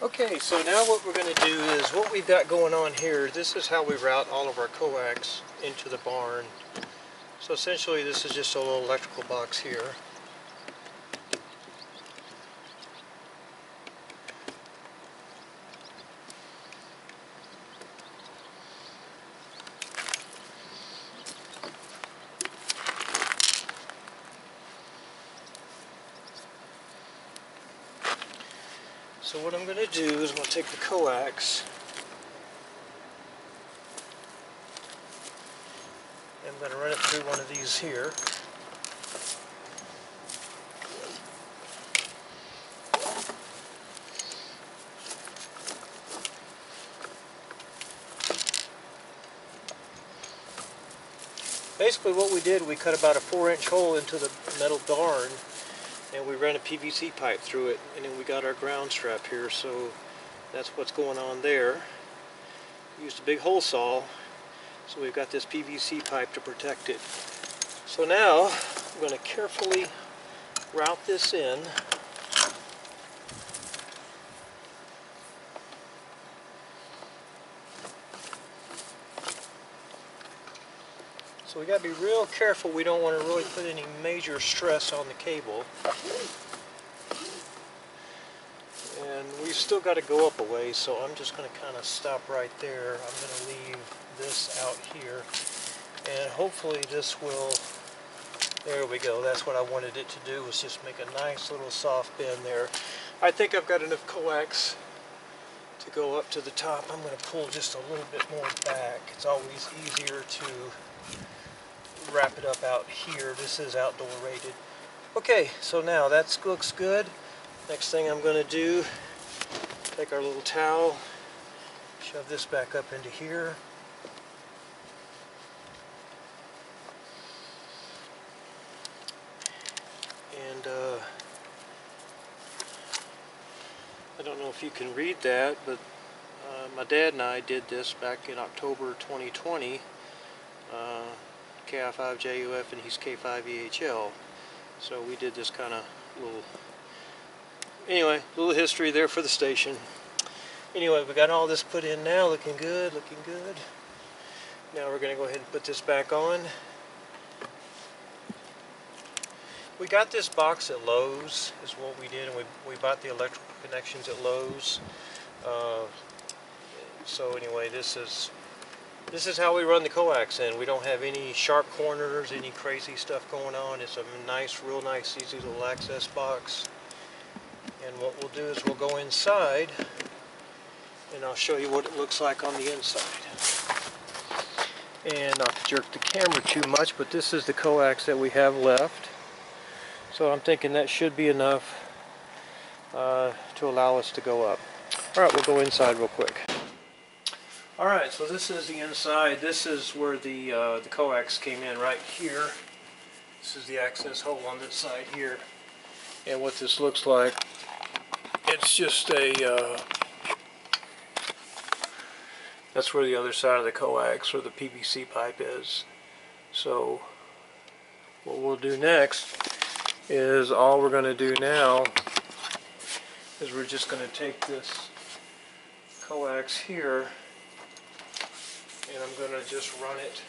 Okay, so now what we're going to do is what we've got going on here. This is how we route all of our coax into the barn. So essentially this is just a little electrical box here. So what I'm going to do is I'm going to take the coax, and I'm going to run it through one of these here. Basically what we did, we cut about a 4-inch hole into the metal barn, and we ran a PVC pipe through it, and then we got our ground strap here, so that's what's going on there. Used a big hole saw, so we've got this PVC pipe to protect it. So now I'm going to carefully route this in. So we got to be real careful. We don't want to really put any major stress on the cable. And we've still got to go up a ways, so I'm just going to kind of stop right there. I'm going to leave this out here, and hopefully this will, there we go, that's what I wanted it to do, was just make a nice little soft bend there. I think I've got enough coax to go up to the top. I'm going to pull just a little bit more back. It's always easier to wrap it up out here. This is outdoor rated. Okay, so now that looks good. Next thing I'm going to do, take our little towel, shove this back up into here. And I don't know if you can read that, but my dad and I did this back in October 2020. Ki5JUF and he's K5EHL. So we did this kind of little, anyway, little history there for the station. Anyway, we got all this put in now, looking good, looking good. Now we're going to go ahead and put this back on. We got this box at Lowe's, is what we did, and we bought the electrical connections at Lowe's. So anyway, this is how we run the coax in. We don't have any sharp corners, any crazy stuff going on. It's a nice, real nice, easy little access box. And what we'll do is we'll go inside, and I'll show you what it looks like on the inside. And not to jerk the camera too much, but this is the coax that we have left. So I'm thinking that should be enough to allow us to go up. Alright, we'll go inside real quick. Alright, so this is the inside. This is where the coax came in right here. This is the access hole on this side here. And what this looks like, it's just a, that's where the other side of the coax or the PVC pipe is. So what we'll do next is, all we're going to do now is we're just going to take this coax here, and I'm going to just run it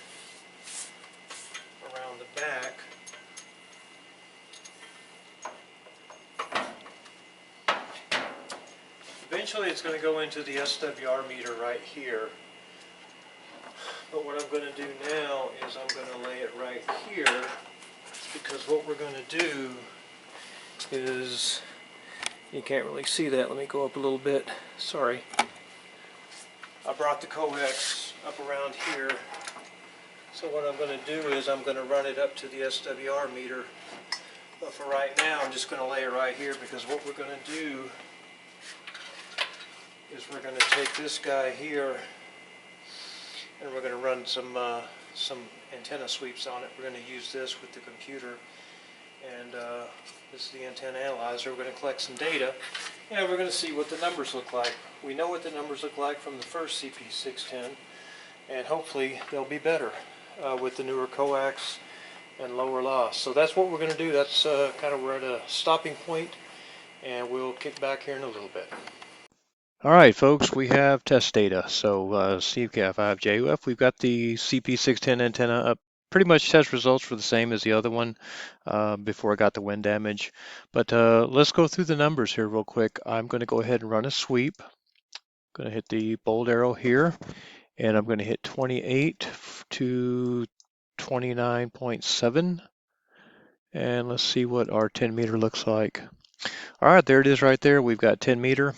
around the back. Eventually it's going to go into the SWR meter right here. But what I'm going to do now is I'm going to lay it right here, because what we're going to do is, you can't really see that, let me go up a little bit, sorry. I brought the coax up around here, so what I'm going to do is I'm going to run it up to the SWR meter. But for right now I'm just going to lay it right here, because what we're going to do is we're going to take this guy here and we're going to run some antenna sweeps on it. We're going to use this with the computer, and this is the antenna analyzer. We're going to collect some data, and we're going to see what the numbers look like. We know what the numbers look like from the first CP-610, and hopefully they'll be better with the newer coax and lower loss. So that's what we're going to do. That's kind of, we're at a stopping point, and we'll kick back here in a little bit. All right, folks, we have test data. So CP-510, we've got the CP-610 antenna up. Pretty much test results were the same as the other one before I got the wind damage. But let's go through the numbers here real quick. I'm going to go ahead and run a sweep. Going to hit the bold arrow here, and I'm going to hit 28 to 29.7. And let's see what our 10 meter looks like. All right, there it is right there. We've got 10 meter.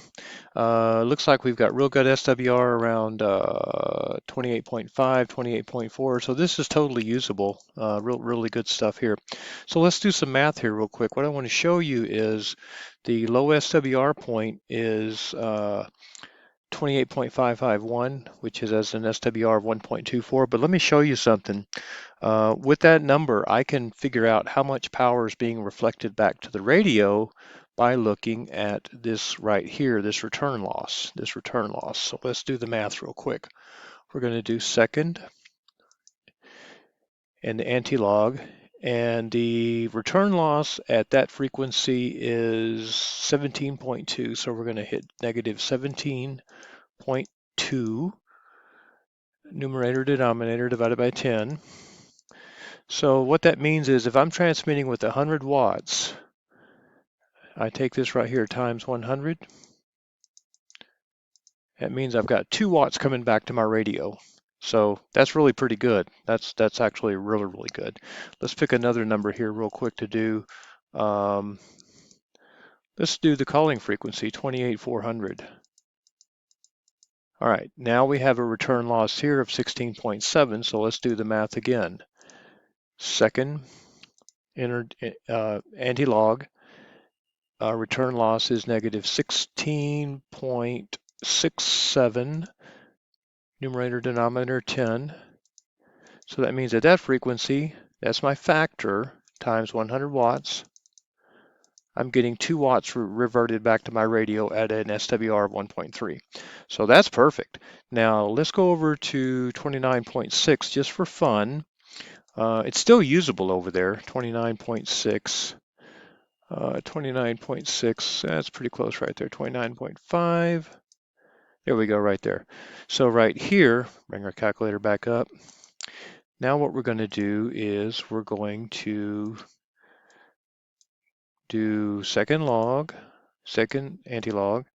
Looks like we've got real good SWR around 28.5, 28.4. So this is totally usable. Really good stuff here. So let's do some math here real quick. What I want to show you is the low SWR point is 28.551, which is as an SWR of 1.24. But let me show you something. With that number, I can figure out how much power is being reflected back to the radio by looking at this right here, this return loss. So let's do the math real quick. We're going to do second and the anti-log, and the return loss at that frequency is 17.2. So we're going to hit negative 17.2, numerator denominator divided by 10. So what that means is if I'm transmitting with 100 watts, I take this right here times 100. That means I've got 2 watts coming back to my radio. So that's really pretty good. That's actually really good. Let's pick another number here real quick to do. Let's do the calling frequency, 28,400. All right, now we have a return loss here of 16.7. So let's do the math again. Second anti-log. Return loss is negative 16.67, numerator denominator 10. So that means at that frequency, that's my factor, times 100 watts. I'm getting 2 watts reverted back to my radio at an SWR of 1.3. So that's perfect. Now let's go over to 29.6 just for fun. It's still usable over there, 29.6. 29.6, that's pretty close right there, 29.5. There we go right there. So right here, bring our calculator back up. Now what we're going to do is we're going to do second anti-log.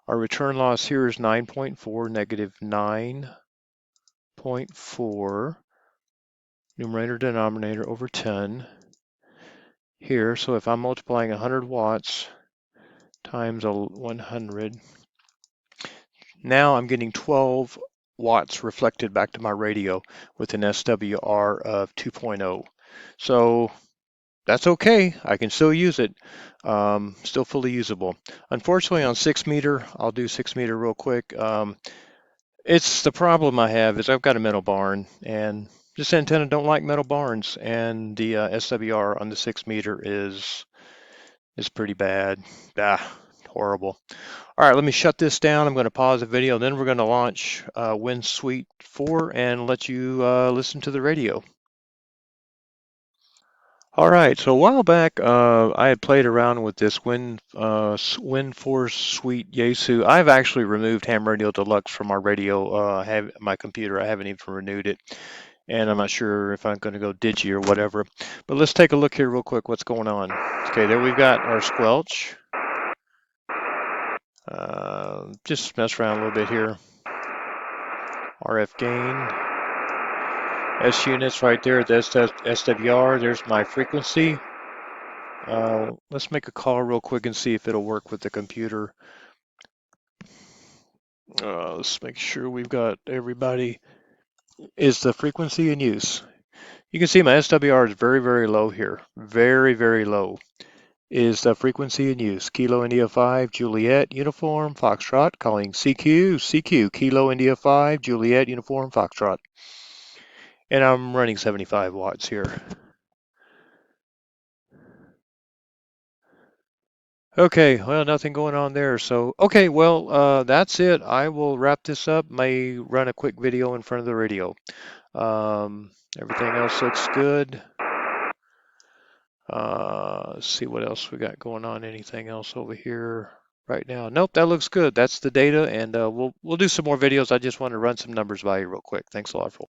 Our return loss here is 9.4, negative 9.4, numerator denominator over 10 here. So if I'm multiplying 100 watts times 100, now I'm getting 12 watts reflected back to my radio with an SWR of 2.0. So that's okay. I can still use it. Still fully usable. Unfortunately, on 6 meter, I'll do 6 meter real quick. It's the problem I have is I've got a metal barn, and this antenna don't like metal barns, and the SWR on the 6 meter is pretty bad. Horrible. All right, let me shut this down. I'm going to pause the video, then we're going to launch Wind Suite 4 and let you listen to the radio. All right, so a while back, I had played around with this Wind 4 Suite Yaesu. I've actually removed Ham Radio Deluxe from our radio. I have my computer. I haven't even renewed it, and I'm not sure if I'm going to go digi or whatever. But let's take a look here real quick. What's going on? Okay, there we've got our squelch. Just mess around a little bit here. RF gain. S units right there, that's SWR, there's my frequency. Let's make a call real quick and see if it'll work with the computer. Let's make sure we've got everybody. Is the frequency in use? You can see my SWR is very low here. Very low. Is the frequency in use? Kilo India 5, Juliet, Uniform, Foxtrot, calling CQ, Kilo India 5, Juliet, Uniform, Foxtrot. And I'm running 75 watts here. Okay, well, nothing going on there. So, okay, well, that's it. I will wrap this up. May run a quick video in front of the radio. Everything else looks good. Let's see what else we got going on. Anything else over here? right now. Nope, that looks good. That's the data, and we'll do some more videos. I just want to run some numbers by you real quick. Thanks a lot for